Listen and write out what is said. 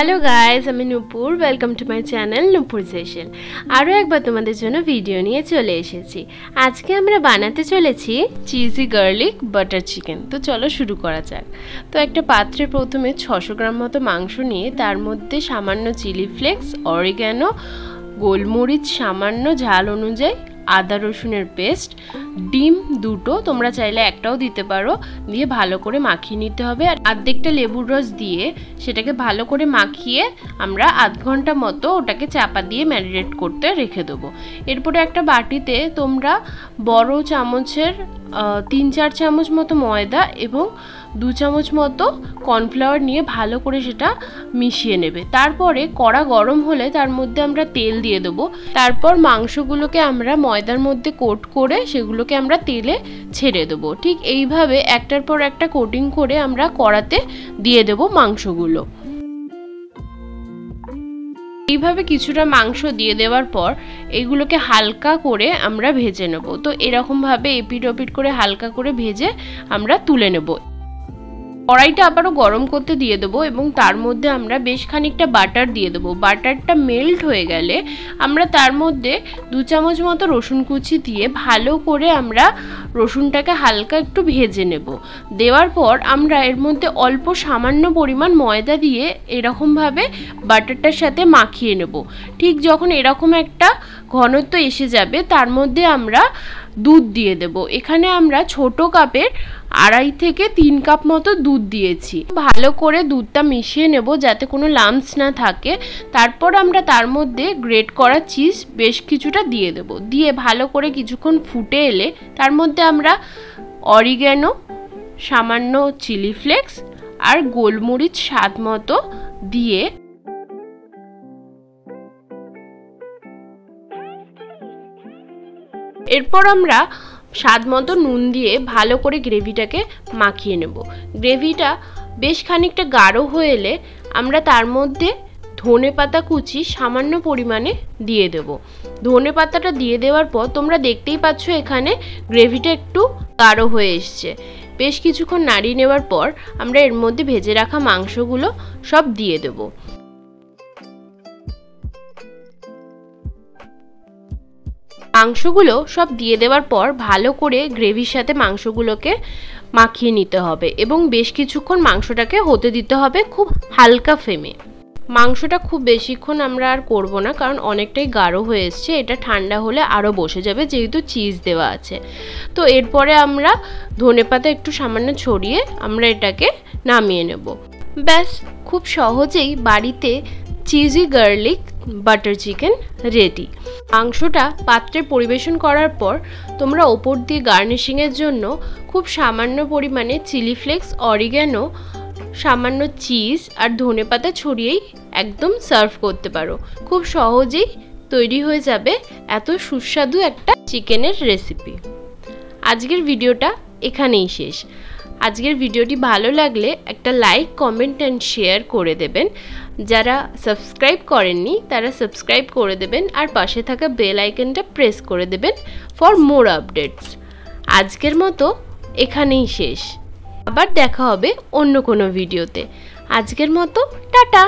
Hello guys, আমি Nupur. Welcome to my channel Nupur session. আরও একবার তোমাদের জন্য ভিডিও নিয়ে চলে এসেছি। আজকে আমরা বানাতে চলেছি চিজি গার্লিক বাটার চিকেন। তো চলো শুরু করা যাক। তো একটা পাত্রে প্রথমে 600 গ্রাম মতো মাংস নিয়ে তার মধ্যে সামান্য চিলি ফ্লেক্স, অরিগ্যানো, গোলমরিচ সামান্য ঝাল অনুযায়ী, আদা রসুনের পেস্ট, ডিম দুটো, তোমরা চাইলে একটাও দিতে পারো, দিয়ে ভালো করে মাখিয়ে নিতে হবে। আর অর্ধেকটা লেবুর রস দিয়ে সেটাকে ভালো করে মাখিয়ে আমরা আধ ঘন্টা মতো ওটাকে চাপা দিয়ে ম্যারিনেট করতে রেখে দেবো। এরপরে একটা বাটিতে তোমরা বড় চামচের 3-4 চামচ মতো ময়দা এবং 2 চামচ মতো কর্নফ্লাওয়ার নিয়ে ভালো করে সেটা মিশিয়ে নেবে। তারপরে কড়া গরম হলে তার মধ্যে আমরা তেল দিয়ে দেবো। তারপর মাংসগুলোকে আমরা ময়দার মধ্যে কোট করে সেগুলোকে আমরা তেলে ছেড়ে দেবো। ঠিক এইভাবে একটার পর একটা কোটিং করে আমরা কড়াতে দিয়ে দেবো মাংসগুলো। এইভাবে কিছুটা মাংস দিয়ে দেওয়ার পর এগুলোকে হালকা করে আমরা ভেজে নেব। তো এরকমভাবে এপিট ওপিট করে হালকা করে ভেজে আমরা তুলে নেব। কড়াইটা আবারও গরম করতে দিয়ে দেবো এবং তার মধ্যে আমরা বেশ খানিকটা বাটার দিয়ে দেবো। বাটারটা মেল্ট হয়ে গেলে আমরা তার মধ্যে 2 চামচ মতো রসুন কুচি দিয়ে ভালো করে আমরা রসুনটাকে হালকা একটু ভেজে নেব। দেওয়ার পর আমরা এর মধ্যে অল্প সামান্য পরিমাণ ময়দা দিয়ে এরকমভাবে বাটারটার সাথে মাখিয়ে নেব। ঠিক যখন এরকম একটা ঘনত্ব এসে যাবে তার মধ্যে আমরা দুধ দিয়ে দেব। এখানে আমরা ছোট কাপের 2.5 থেকে 3 কাপ মতো দুধ দিয়েছি। ভালো করে দুধটা মিশিয়ে নেব যাতে কোনো লাম্পস না থাকে। তারপর আমরা তার মধ্যে গ্রেট করা চিজ বেশ কিছুটা দিয়ে দেব। দিয়ে ভালো করে কিছুক্ষণ ফুটে এলে তার মধ্যে আমরা অরিগ্যানো, সামান্য চিলি ফ্লেক্স আর গোলমরিচ স্বাদ মতো দিয়ে এরপর আমরা স্বাদ মতো নুন দিয়ে ভালো করে গ্রেভিটাকে মাখিয়ে নেব। গ্রেভিটা বেশ খানিকটা গাঢ় হয়ে এলে আমরা তার মধ্যে ধনেপাতা কুচি সামান্য পরিমাণে দিয়ে দেব। ধনেপাতাটা দিয়ে দেওয়ার পর তোমরা দেখতেই পাচ্ছ এখানে গ্রেভিটা একটু গাঢ় হয়ে এসছে। বেশ কিছুক্ষণ নাড়িয়ে নেওয়ার পর আমরা এর মধ্যে ভেজে রাখা মাংসগুলো সব দিয়ে দেব। মাংসগুলো সব দিয়ে দেওয়ার পর ভালো করে গ্রেভির সাথে মাংসগুলোকে মাখিয়ে নিতে হবে এবং বেশ কিছুক্ষণ মাংসটাকে হতে দিতে হবে খুব হালকা ফ্লেমে। মাংসটা খুব বেশিক্ষণ আমরা আর করব না, কারণ অনেকটাই গাঢ় হয়ে এসছে। এটা ঠান্ডা হলে আরও বসে যাবে যেহেতু চিজ দেওয়া আছে। তো এরপরে আমরা ধনেপাতা একটু সামান্য ছড়িয়ে আমরা এটাকে নামিয়ে নেব। ব্যাস, খুব সহজেই বাড়িতে cheesy garlic butter chicken ready. মাংসটা পাত্রে পরিবেশন করার পর তোমরা ওপর দিয়ে গার্নিশিংয়ের জন্য খুব সামান্য পরিমাণে চিলি ফ্লেক্স, অরিগ্যানো, সামান্য চিজ আর ধনেপাতা ছড়িয়েই একদম সার্ভ করতে পারো। খুব সহজেই তৈরি হয়ে যাবে এত সুস্বাদু একটা চিকেনের রেসিপি। আজকের ভিডিওটা এখানেই শেষ। আজকের ভিডিওটি ভালো লাগলে একটা লাইক, কমেন্ট অ্যান্ড শেয়ার করে দেবেন। যারা সাবস্ক্রাইব করেননি তারা সাবস্ক্রাইব করে দেবেন আর পাশে থাকা বেল আইকনটা প্রেস করে দেবেন ফর মোর আপডেটস। আজকের মতো এখানেই শেষ। আবার দেখা হবে অন্য কোনো ভিডিওতে। আজকের মতো টাটা।